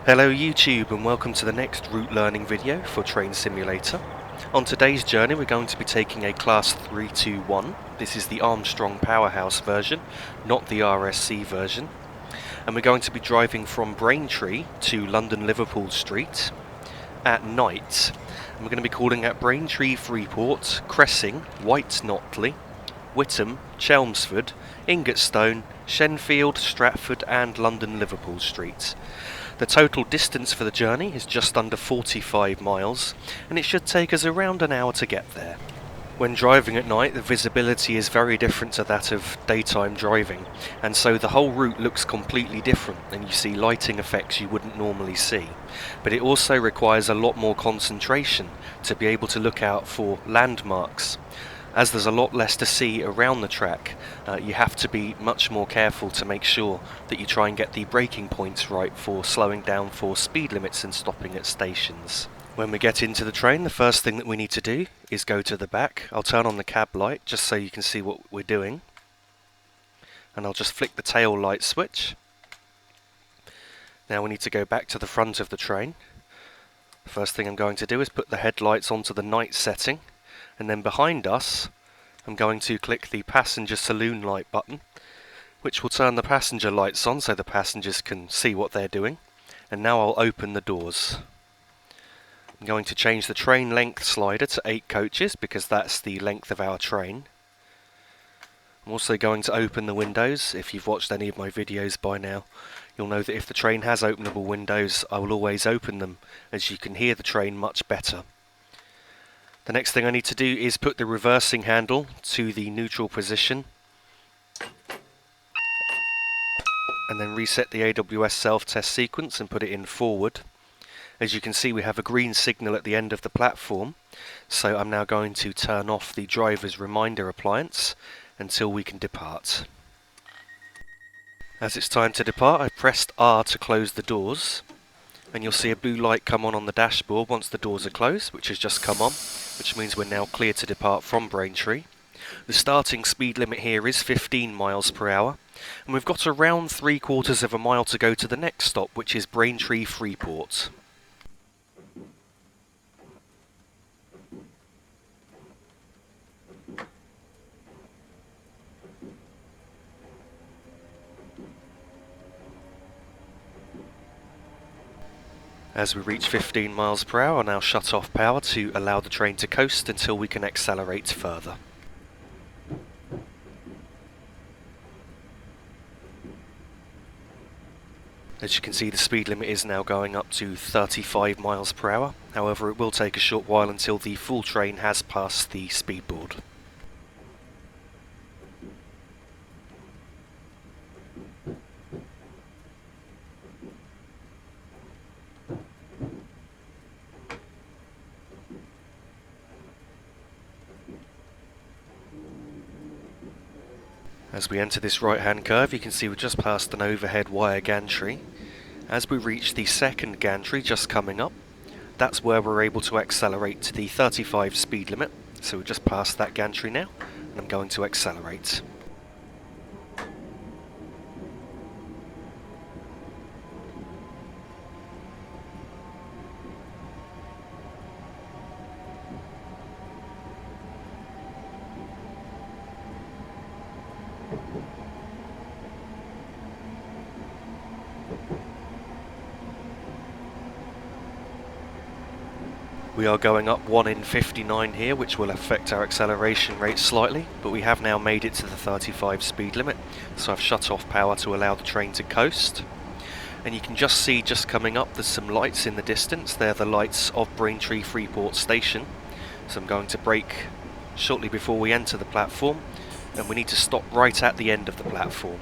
Hello YouTube and welcome to the next route learning video for Train Simulator. On today's journey we're going to be taking a Class 321. This is the Armstrong Powerhouse version, not the RSC version. And we're going to be driving from Braintree to London Liverpool Street at night. And we're going to be calling at Braintree Freeport, Cressing, Notley, Witham, Chelmsford, Ingatestone, Shenfield, Stratford and London Liverpool Street. The total distance for the journey is just under 45 miles, and it should take us around an hour to get there. When driving at night, the visibility is very different to that of daytime driving, and so the whole route looks completely different, and you see lighting effects you wouldn't normally see. But it also requires a lot more concentration to be able to look out for landmarks. As there's a lot less to see around the track, you have to be much more careful to make sure that you try and get the braking points right for slowing down for speed limits and stopping at stations. When we get into the train, the first thing that we need to do is go to the back. I'll turn on the cab light just so you can see what we're doing. And I'll just flick the tail light switch. Now we need to go back to the front of the train. The first thing I'm going to do is put the headlights onto the night setting. And then behind us, I'm going to click the passenger saloon light button, which will turn the passenger lights on so the passengers can see what they're doing. And now I'll open the doors. I'm going to change the train length slider to 8 coaches because that's the length of our train. I'm also going to open the windows. If you've watched any of my videos by now, you'll know that if the train has openable windows, I will always open them, as you can hear the train much better. The next thing I need to do is put the reversing handle to the neutral position and then reset the AWS self-test sequence and put it in forward. As you can see, we have a green signal at the end of the platform, so I'm now going to turn off the driver's reminder appliance until we can depart. As it's time to depart, I pressed R to close the doors, and you'll see a blue light come on the dashboard once the doors are closed, which has just come on, which means we're now clear to depart from Braintree. The starting speed limit here is 15 miles per hour, and we've got around 3/4 of a mile to go to the next stop, which is Braintree Freeport. As we reach 15 miles per hour, I'll now shut off power to allow the train to coast until we can accelerate further. As you can see, the speed limit is now going up to 35 miles per hour. However, it will take a short while until the full train has passed the speed board. As we enter this right-hand curve, you can see we've just passed an overhead wire gantry. As we reach the second gantry just coming up, that's where we're able to accelerate to the 35 speed limit. So we've just passed that gantry now, and I'm going to accelerate. We are going up 1 in 59 here, which will affect our acceleration rate slightly, but we have now made it to the 35 speed limit, so I've shut off power to allow the train to coast. And you can just see, just coming up, there's some lights in the distance. They're the lights of Braintree Freeport station. So I'm going to brake shortly before we enter the platform, and we need to stop right at the end of the platform.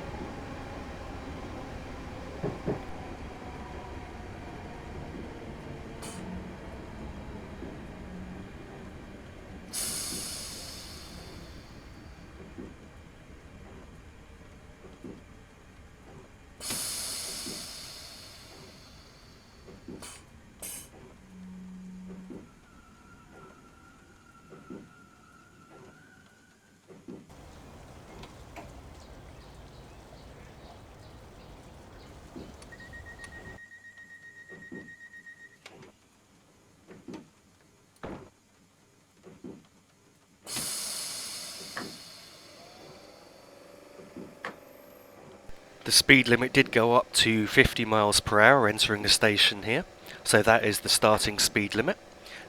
The speed limit did go up to 50 miles per hour entering the station here, so that is the starting speed limit.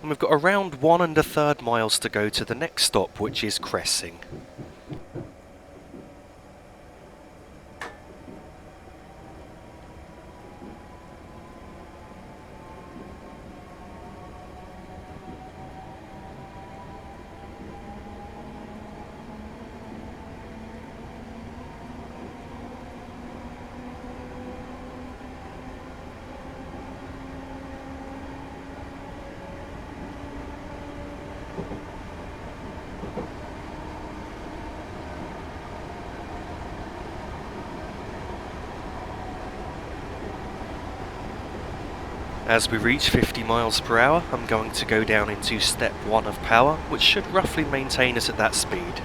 And we've got around 1 1/3 miles to go to the next stop, which is Cressing. As we reach 50 miles per hour, I'm going to go down into step 1 of power, which should roughly maintain us at that speed.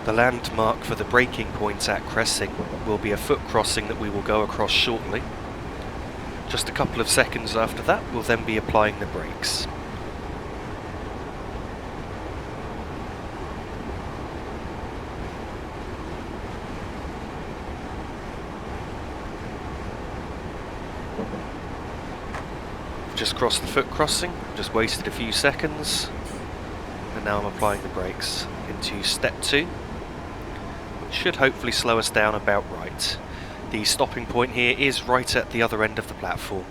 The landmark for the braking point at Cressing will be a foot crossing that we will go across shortly. Just a couple of seconds after that, we'll then be applying the brakes. Just crossed the foot crossing, just wasted a few seconds, and now I'm applying the brakes into step 2. Should hopefully slow us down about right. The stopping point here is right at the other end of the platform.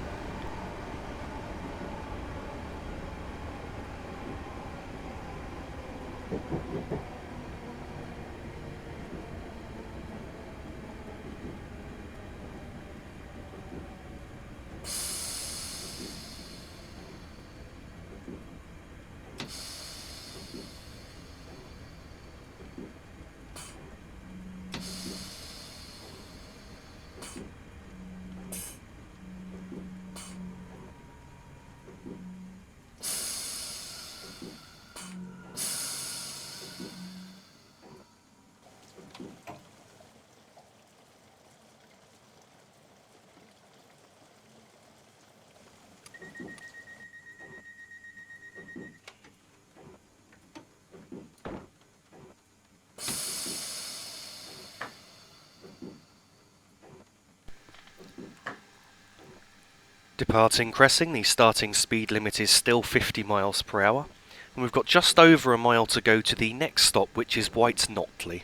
Departing Cressing, the starting speed limit is still 50 miles per hour, and we've got just over a mile to go to the next stop, which is Notley.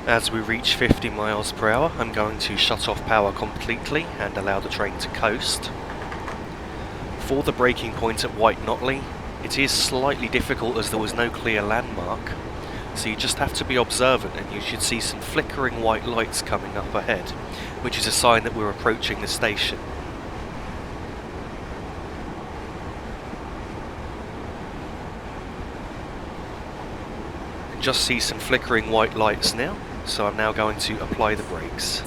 As we reach 50 miles per hour, I'm going to shut off power completely and allow the train to coast. For the braking point at Notley, it is slightly difficult as there was no clear landmark, so you just have to be observant and you should see some flickering white lights coming up ahead, which is a sign that we're approaching the station. Just see some flickering white lights now, so I'm now going to apply the brakes.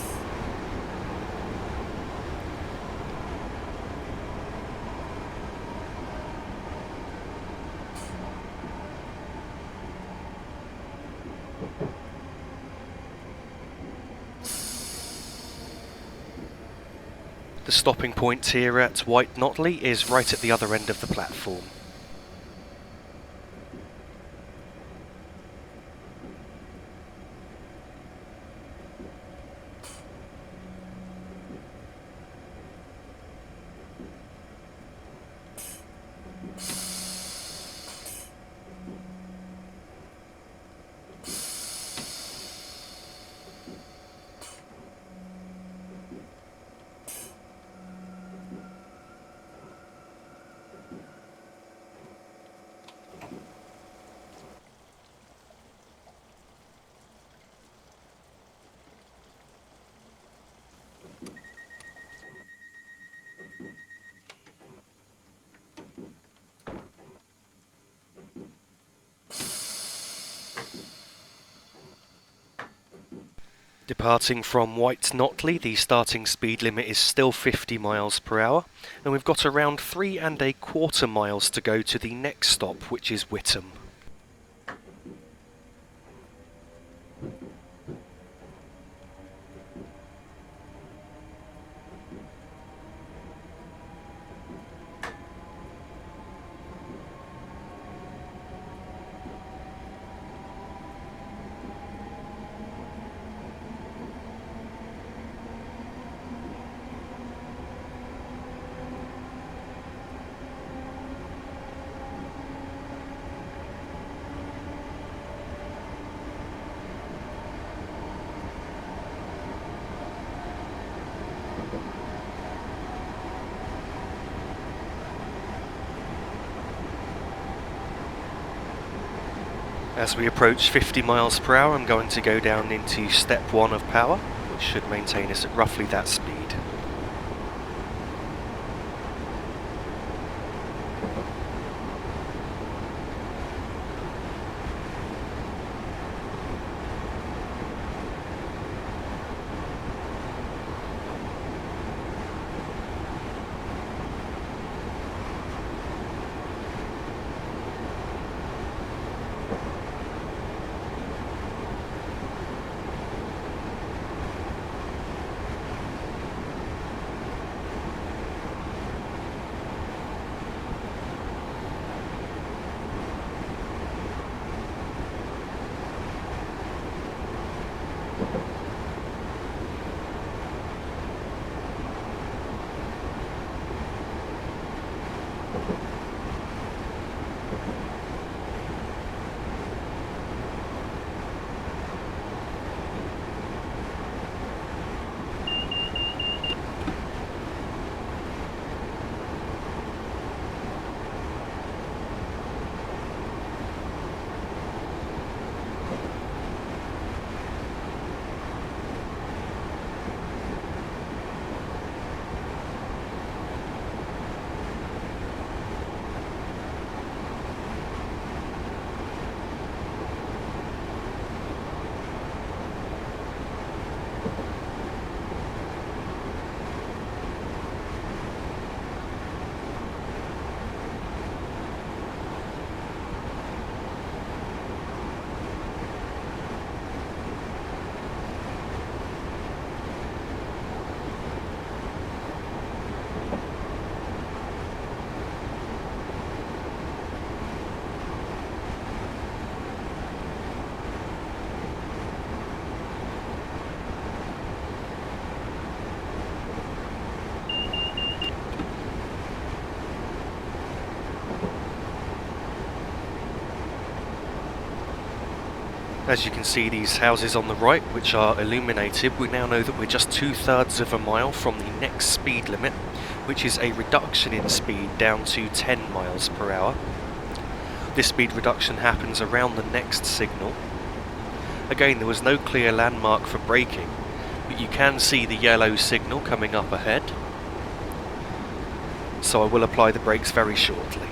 The stopping point here at Notley is right at the other end of the platform. Departing from White Notley, the starting speed limit is still 50 miles per hour, and we've got around 3¼ miles to go to the next stop, which is Witham. As we approach 50 miles per hour, I'm going to go down into step 1 of power, which should maintain us at roughly that speed. As you can see, these houses on the right, which are illuminated, we now know that we're just 2/3 of a mile from the next speed limit, which is a reduction in speed down to 10 miles per hour. This speed reduction happens around the next signal. Again, there was no clear landmark for braking, but you can see the yellow signal coming up ahead, so I will apply the brakes very shortly.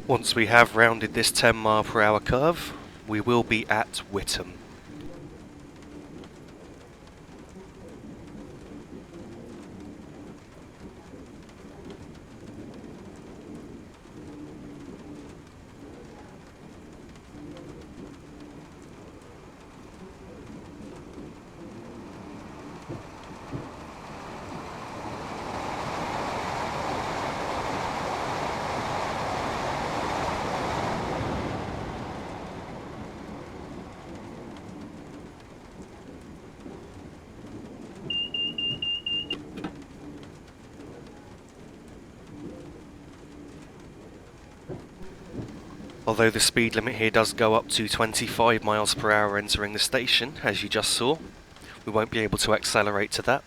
Once we have rounded this 10-mile-per-hour curve, we will be at Witham. Although the speed limit here does go up to 25 miles per hour entering the station, as you just saw, we won't be able to accelerate to that,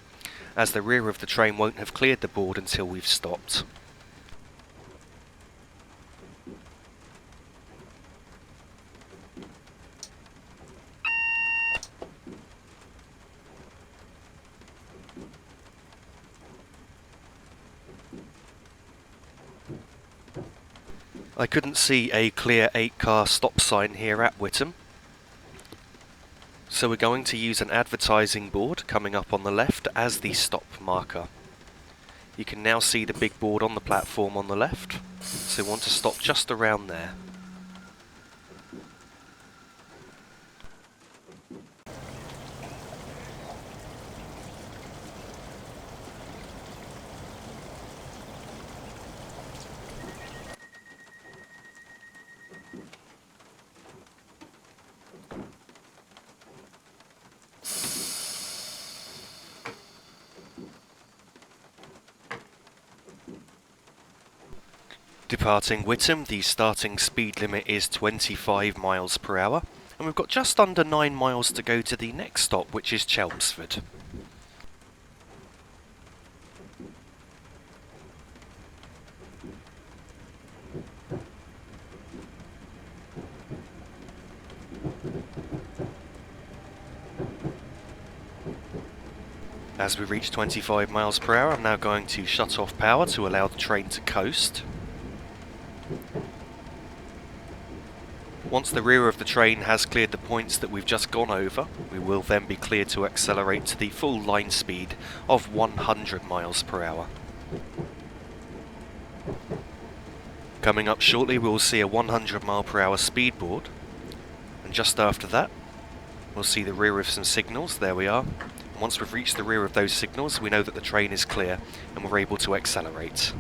as the rear of the train won't have cleared the board until we've stopped. I couldn't see a clear 8-car stop sign here at Witham, so we're going to use an advertising board coming up on the left as the stop marker. You can now see the big board on the platform on the left, so we want to stop just around there. Departing Witham, the starting speed limit is 25 miles per hour, and we've got just under 9 miles to go to the next stop, which is Chelmsford. As we reach 25 miles per hour, I'm now going to shut off power to allow the train to coast. Once the rear of the train has cleared the points that we've just gone over, we will then be cleared to accelerate to the full line speed of 100 miles per hour. Coming up shortly we will see a 100 mile per hour speed board, and just after that we'll see the rear of some signals. There we are. And once we've reached the rear of those signals, we know that the train is clear and we're able to accelerate.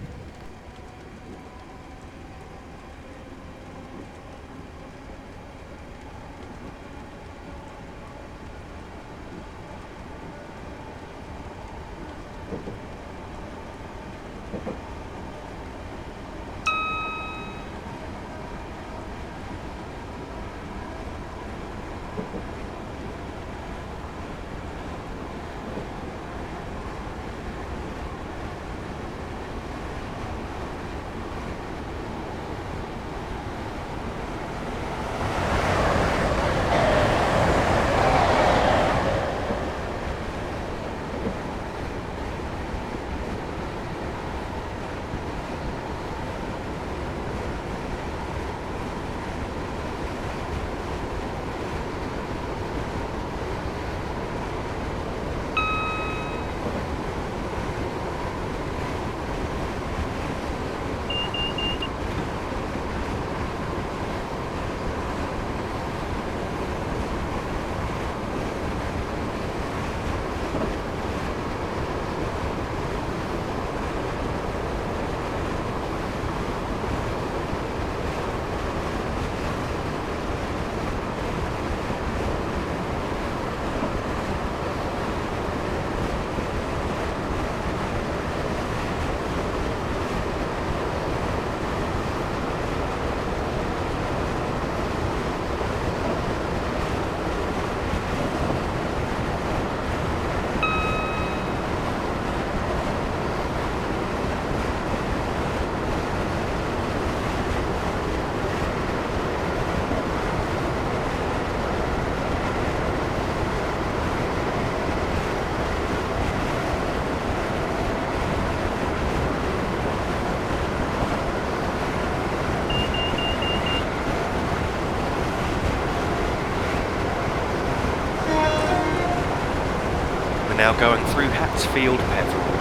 Now going through Hatfield Peveril.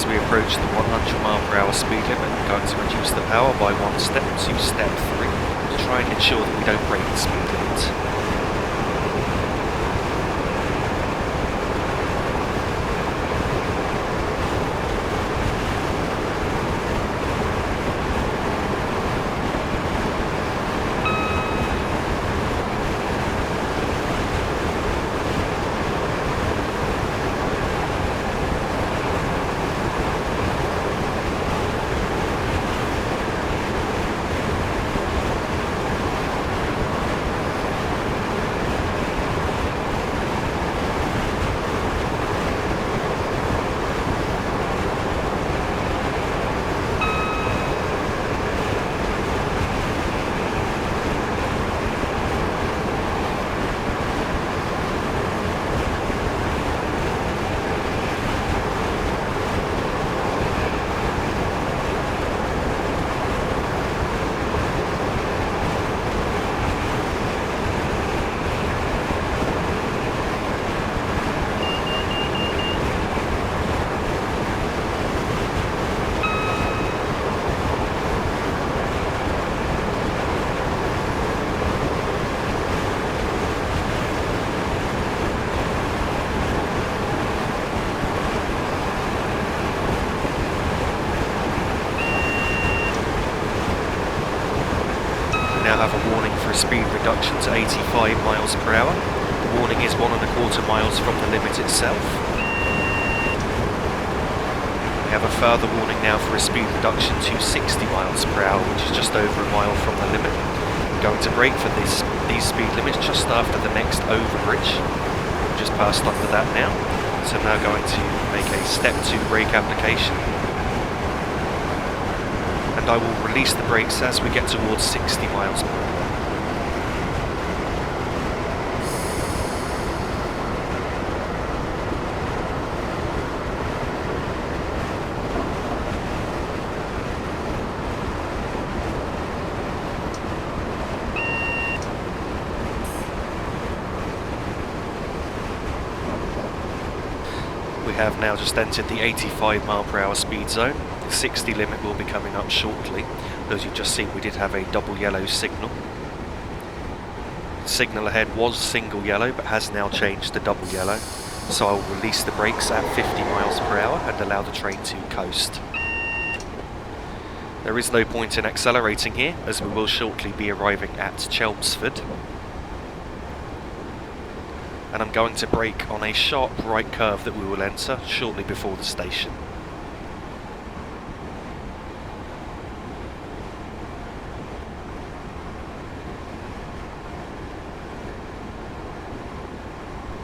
as we approach the 100 mph speed limit, we're going to reduce the power by 1 step to step 3 to try and ensure that we don't break the speed limit. Have a warning for a speed reduction to 85 miles per hour. The warning is 1¼ miles from the limit itself. We have a further warning now for a speed reduction to 60 miles per hour, which is just over a mile from the limit. We're going to brake for these speed limits just after the next overbridge. We've just passed under that now, so I'm now going to make a step 2 brake application. And I will release the brakes as we get towards 60 miles per hour. We have now just entered the 85 mph speed zone. The 60 limit will be coming up shortly. As you've just seen, we did have a double yellow signal. The signal ahead was single yellow but has now changed to double yellow. So I'll release the brakes at 50 miles per hour and allow the train to coast. There is no point in accelerating here, as we will shortly be arriving at Chelmsford. And I'm going to brake on a sharp right curve that we will enter shortly before the station.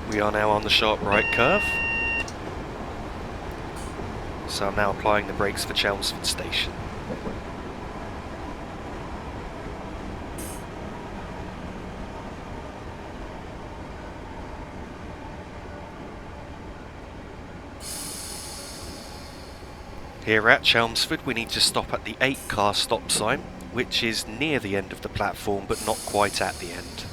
We are now on the sharp right curve, so I'm now applying the brakes for Chelmsford station. Here at Chelmsford we need to stop at the 8-car stop sign, which is near the end of the platform but not quite at the end.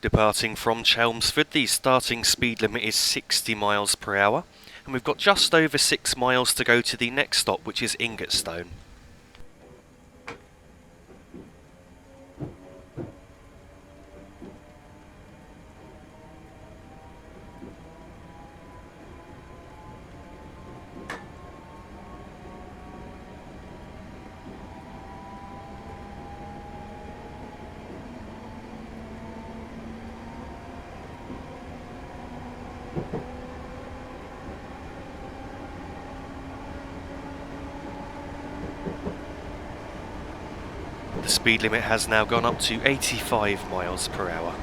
Departing from Chelmsford, the starting speed limit is 60 miles per hour, and we've got just over 6 miles to go to the next stop, which is Ingatestone. speed limit has now gone up to 85 miles per hour.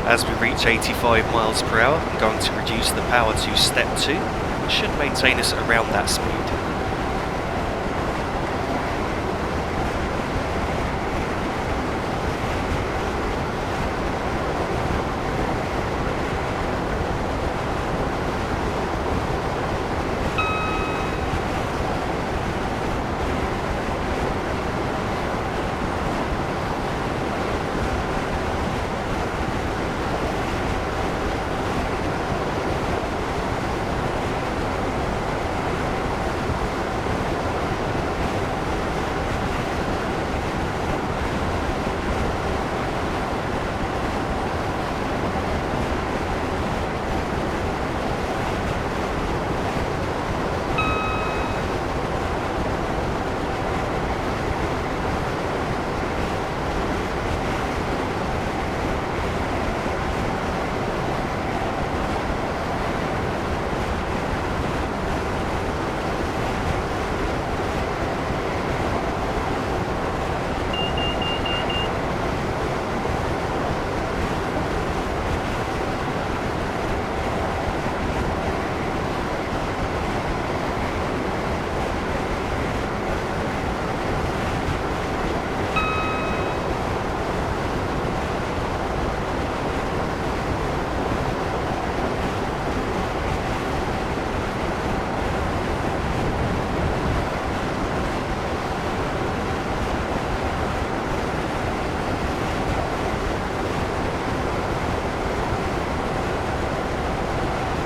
As we reach 85 miles per hour, I'm going to reduce the power to step 2, which should maintain us around that speed.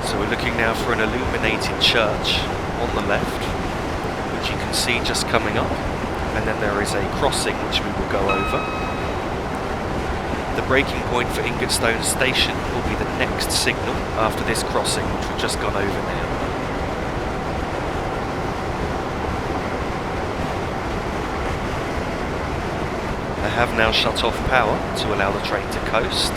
So we're looking now for an illuminated church on the left, which you can see just coming up, and then there is a crossing which we will go over. The braking point for Ingatestone station will be the next signal after this crossing, which we've just gone over now. I have now shut off power to allow the train to coast.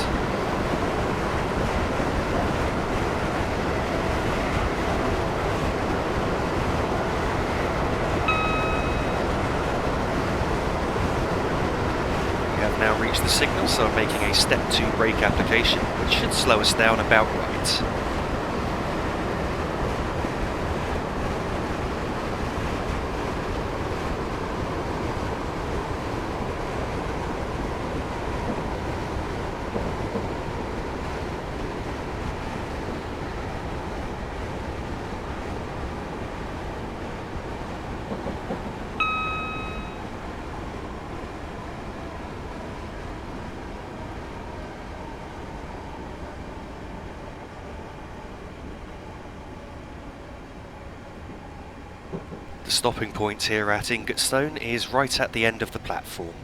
Now reached the signal, so I'm making a step 2 brake application, which should slow us down about right. The stopping point here at Ingatestone is right at the end of the platform.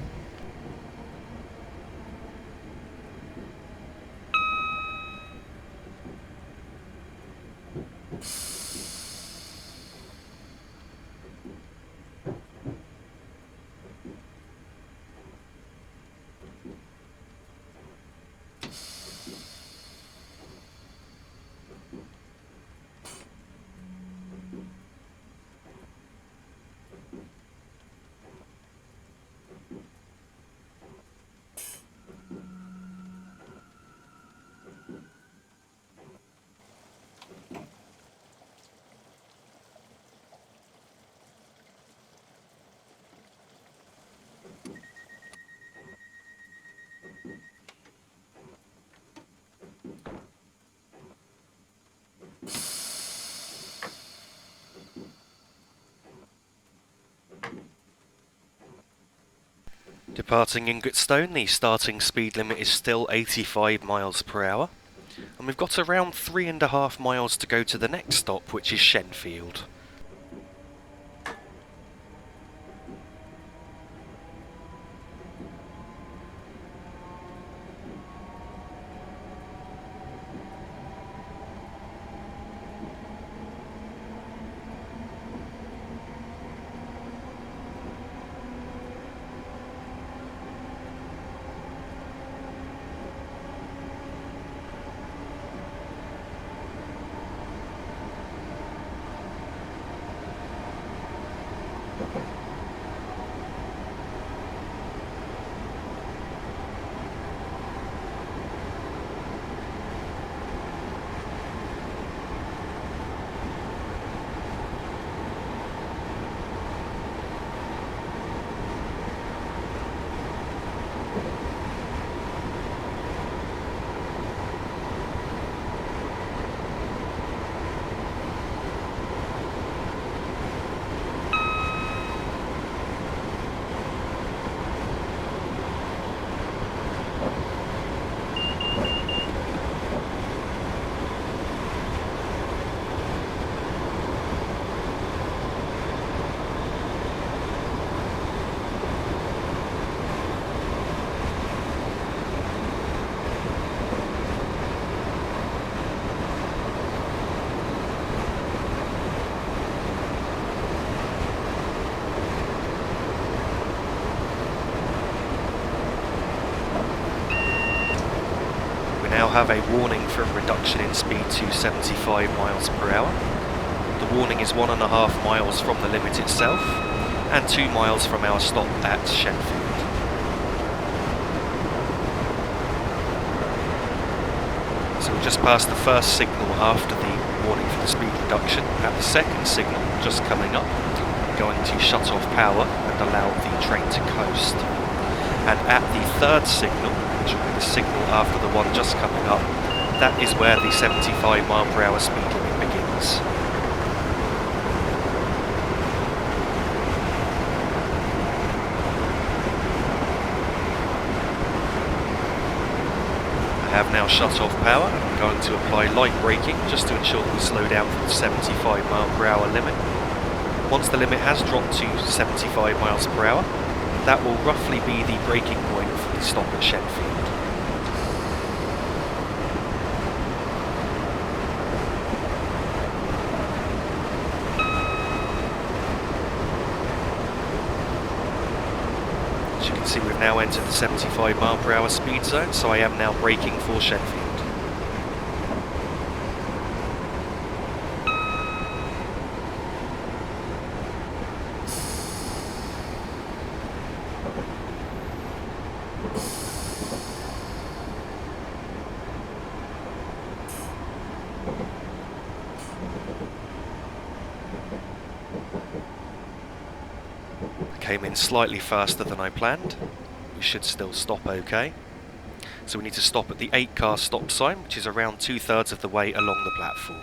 Departing Ingatestone, the starting speed limit is still 85 miles per hour, and we've got around 3.5 miles to go to the next stop, which is Shenfield. Now have a warning for a reduction in speed to 75 miles per hour. The warning is 1.5 miles from the limit itself and 2 miles from our stop at Shenfield. So we've just passed the first signal after the warning for the speed reduction. At the second signal, just coming up, we're going to shut off power and allow the train to coast. And at the third signal, which will be the signal after the one just coming up, that is where the 75 mile per hour speed limit begins. I have now shut off power and I'm going to apply light braking just to ensure that we slow down from the 75 mile per hour limit. Once the limit has dropped to 75 miles per hour, that will roughly be the braking point for the stop at Shenfield. As you can see, we've now entered the 75 mile per hour speed zone, so I am now braking for Shenfield. Came in slightly faster than I planned. We should still stop okay. So we need to stop at the 8-car stop sign, which is around 2/3 of the way along the platform.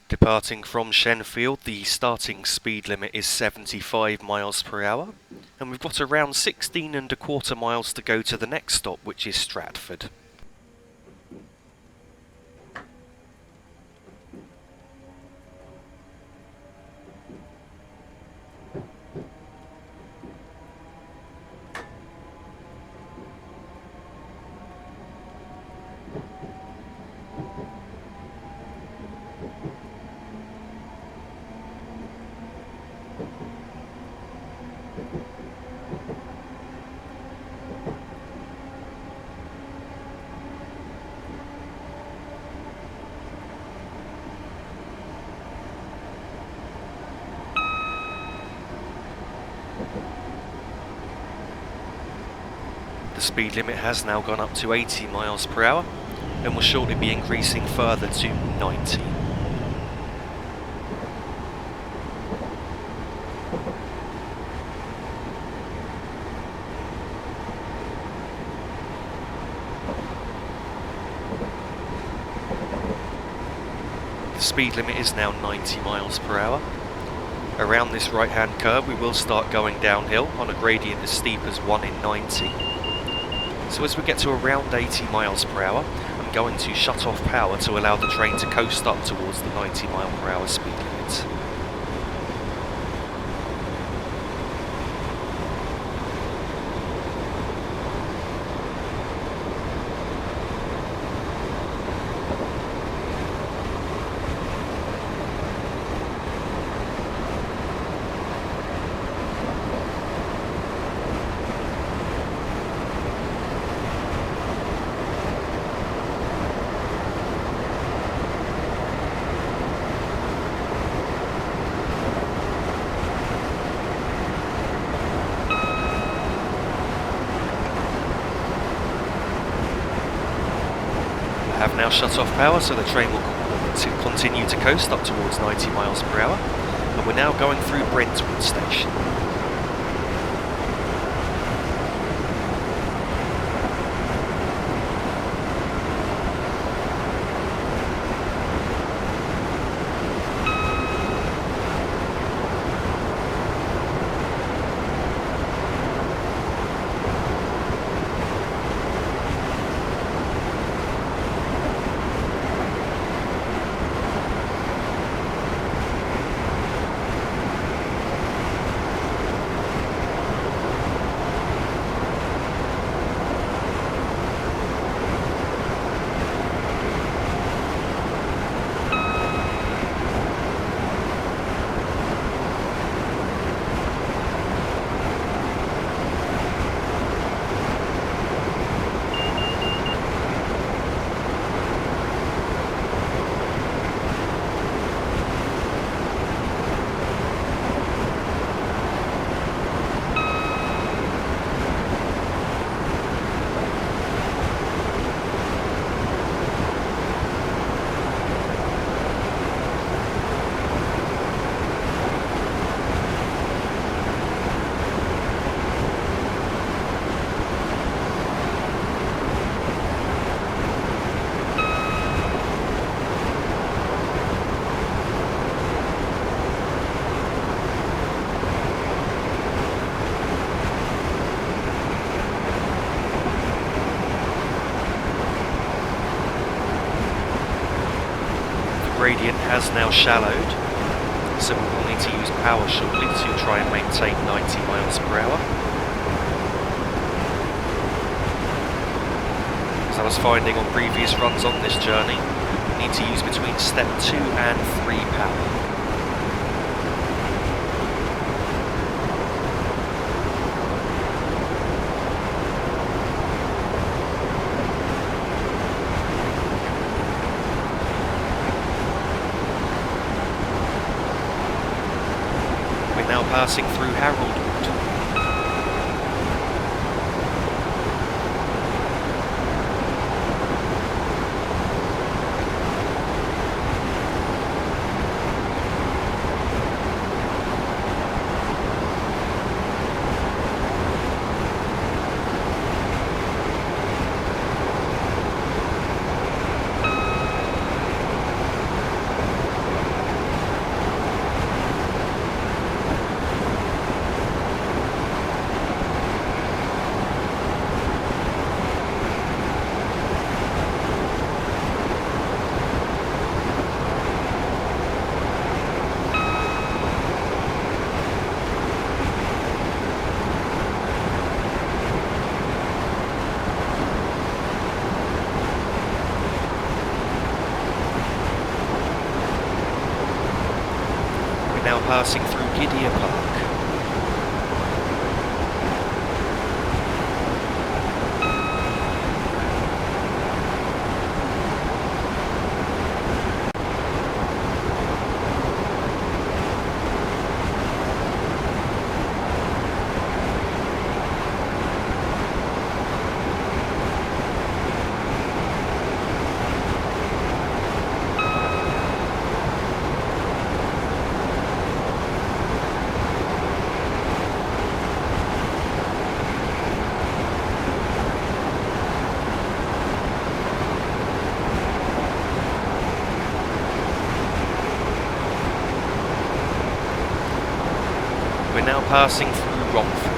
Departing from Shenfield, the starting speed limit is 75 miles per hour, and we've got around 16.25 miles to go to the next stop, which is Stratford. speed limit has now gone up to 80 miles per hour and will shortly be increasing further to 90. The speed limit is now 90 miles per hour. Around this right hand curve we will start going downhill on a gradient as steep as 1 in 90. So as we get to around 80 miles per hour, I'm going to shut off power to allow the train to coast up towards the 90 mile per hour speed limit. Have now shut off power, so the train will continue to coast up towards 90 miles per hour, and we're now going through Braintree station. Gradient has now shallowed, so we will need to use power shortly to try and maintain 90 miles per hour. As I was finding on previous runs on this journey, we need to use between step 2 and 3 power. Now passing through Harold. Now passing through Gidea Park. We're now passing through Romford.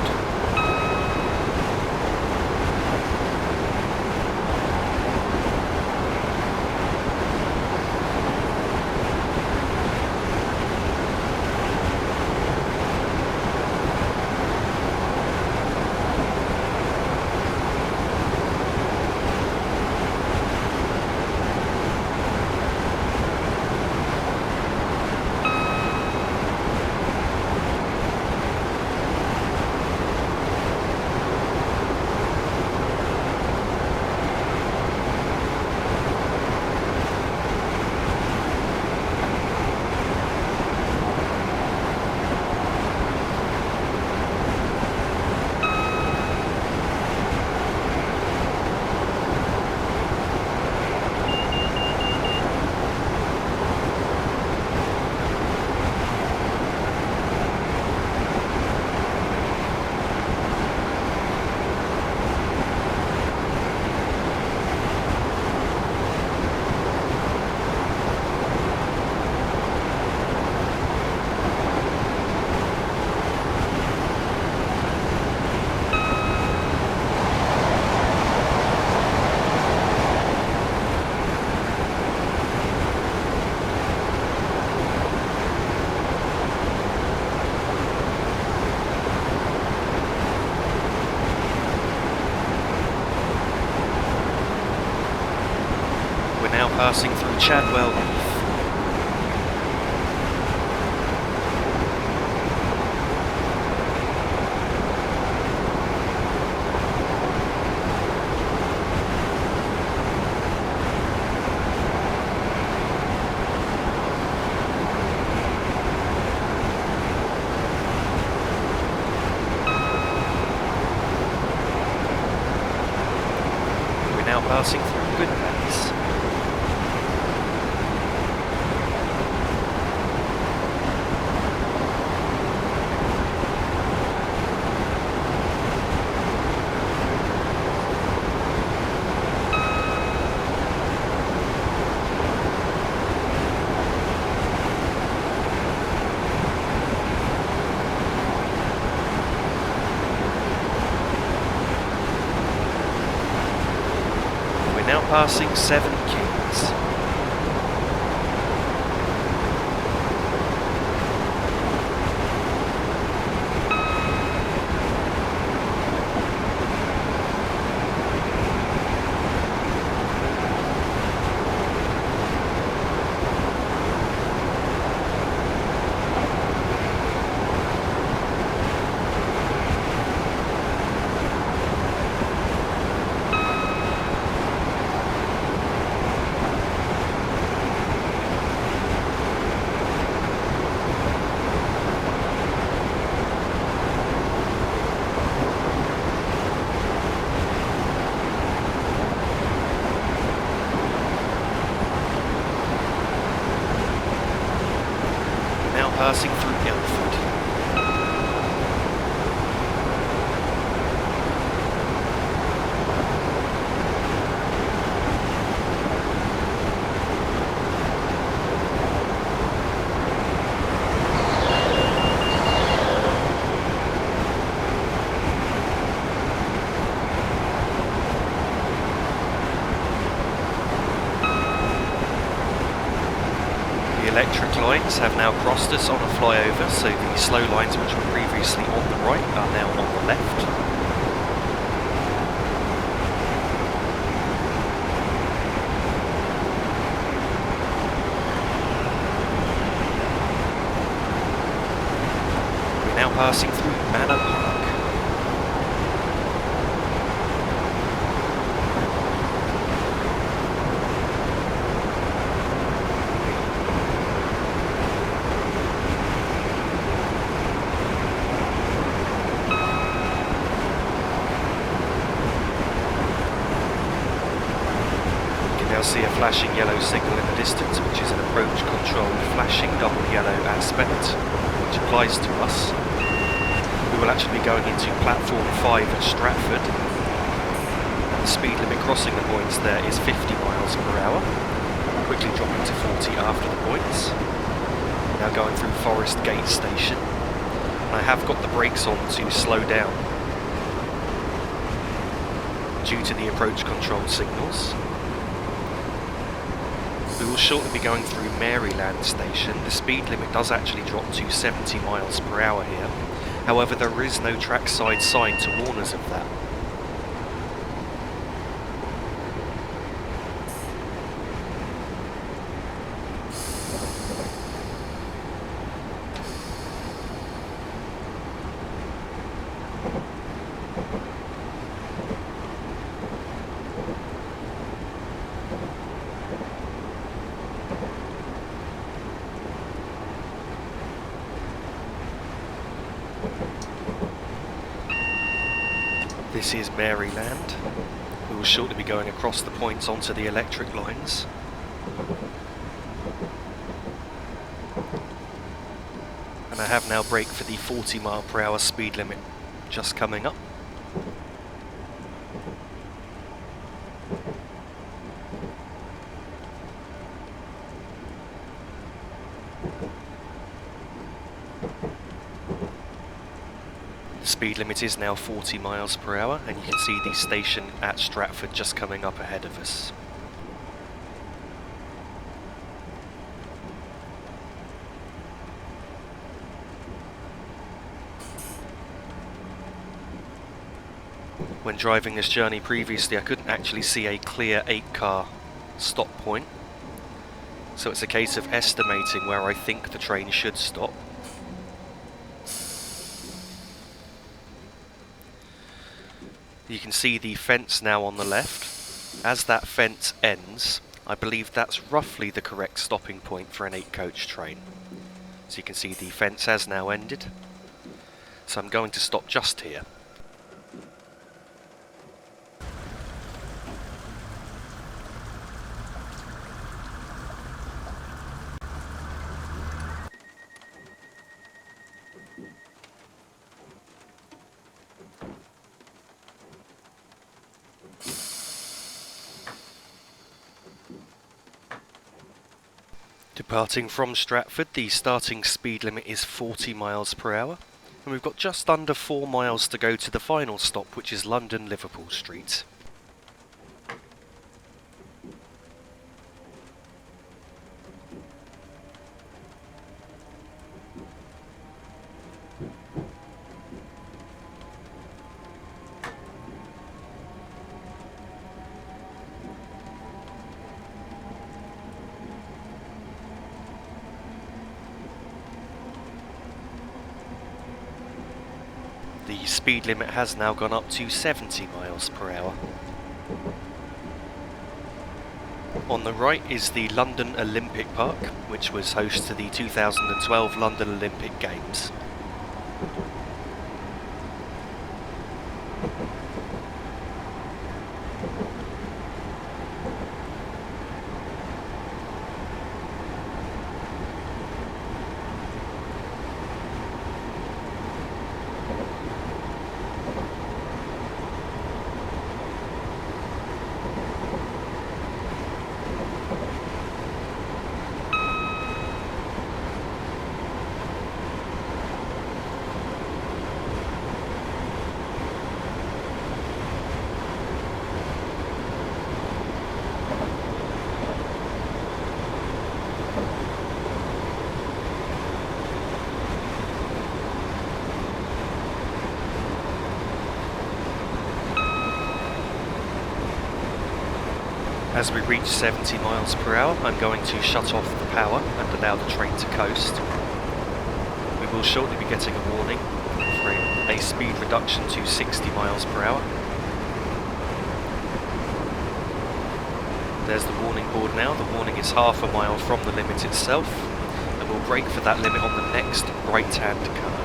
Passing through Chadwell Heath. We're now passing through Goodlands. Passing Seven Kings. Passing through Ilford. Electric lines have now crossed us on a flyover, so the slow lines which were previously on the right are now on the left. We're now passing through Manor Park. See a flashing yellow signal in the distance, which is an approach controlled flashing double yellow aspect, which applies to us. We will actually be going into platform 5 at Stratford. The speed limit crossing the points there is 50 miles per hour, quickly dropping to 40 after the points. Now going through Forest Gate Station. and I have got the brakes on to slow down due to the approach control signals. We will shortly be going through Maryland Station. The speed limit does actually drop to 70 miles per hour here. However, there is no trackside sign to warn us of that. This is Maryland. We will shortly be going across the points onto the electric lines. And I have now braked for the 40 mile per hour speed limit just coming up. The speed limit is now 40 miles per hour, and you can see the station at Stratford just coming up ahead of us. When driving this journey previously, I couldn't actually see a clear 8-car stop point, so it's a case of estimating where I think the train should stop. You can see the fence now on the left. As that fence ends, I believe that's roughly the correct stopping point for an 8-coach train. So you can see the fence has now ended. So I'm going to stop just here. Departing from Stratford, the starting speed limit is 40 miles per hour, and we've got just under 4 miles to go to the final stop, which is London Liverpool Street. The speed limit has now gone up to 70 miles per hour. On the right is the London Olympic Park, which was host to the 2012 London Olympic Games. As we reach 70 miles per hour, I'm going to shut off the power and allow the train to coast. We will shortly be getting a warning for a speed reduction to 60 miles per hour. There's the warning board now. The warning is half a mile from the limit itself, and we'll brake for that limit on the next right-hand curve.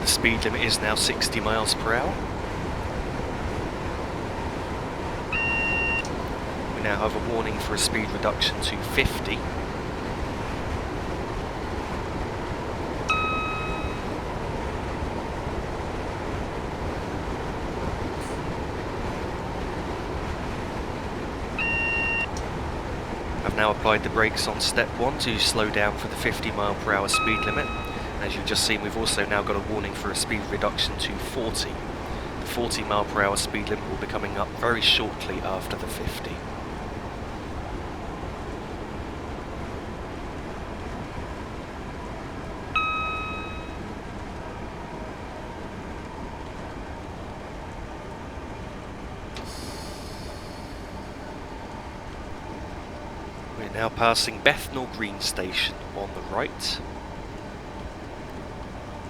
The speed limit is now 60 miles per hour. have a warning for a speed reduction to 50. I've now applied the brakes on step 1 to slow down for the 50 mph speed limit. As you've just seen, we've also now got a warning for a speed reduction to 40. The 40 mph speed limit will be coming up very shortly after the 50. We're now passing Bethnal Green Station on the right.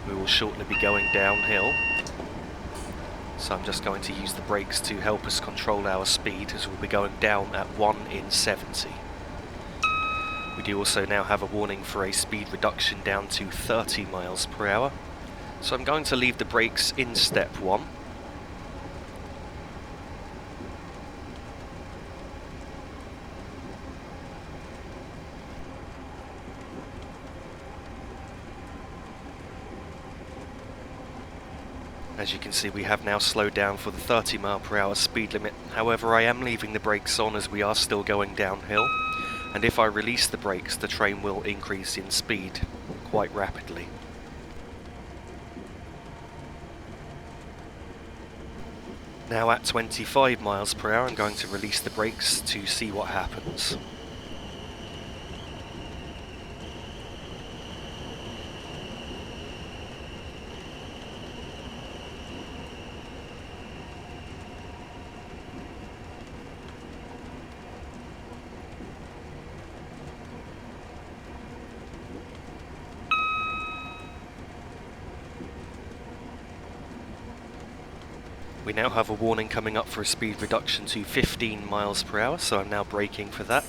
We will shortly be going downhill, so I'm just going to use the brakes to help us control our speed as we'll be going down at 1 in 70. We do also now have a warning for a speed reduction down to 30 miles per hour, so I'm going to leave the brakes in step 1. As you can see, we have now slowed down for the 30 mph speed limit. However, I am leaving the brakes on as we are still going downhill, and if I release the brakes, the train will increase in speed quite rapidly. Now at 25 miles per hour, I'm going to release the brakes to see what happens. We now have a warning coming up for a speed reduction to 15 miles per hour, so I'm now braking for that.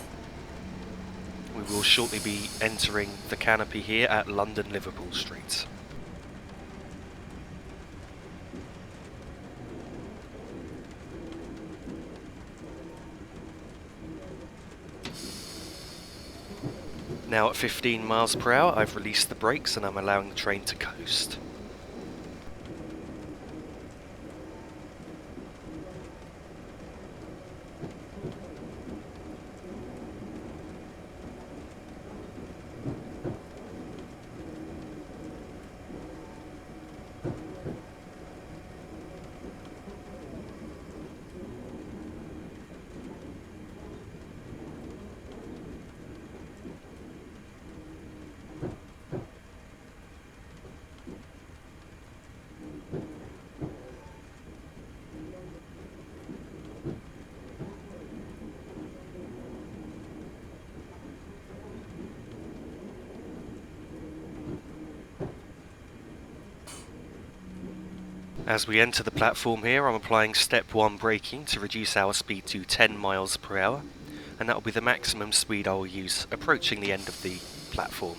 We will shortly be entering the canopy here at London Liverpool Street. Now at 15 miles per hour, I've released the brakes and I'm allowing the train to coast. As we enter the platform here, I'm applying step 1 braking to reduce our speed to 10 miles per hour, and that will be the maximum speed I will use approaching the end of the platform.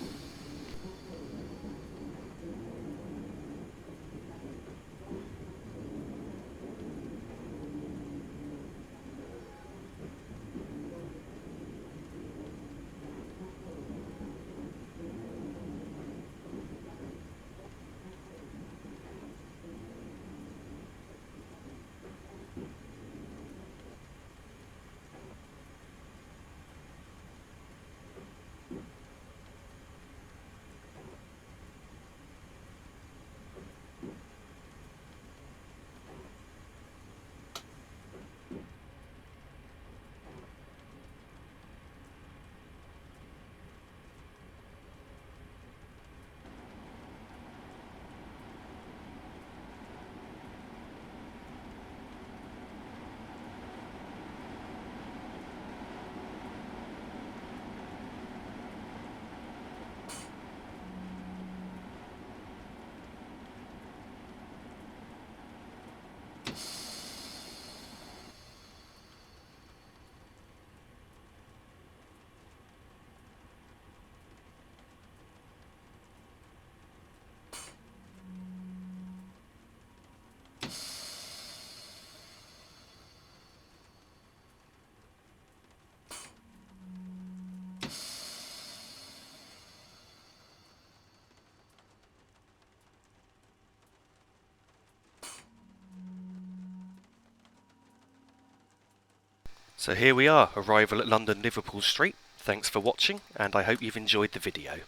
So here we are, arrival at London Liverpool Street. Thanks for watching, and I hope you've enjoyed the video.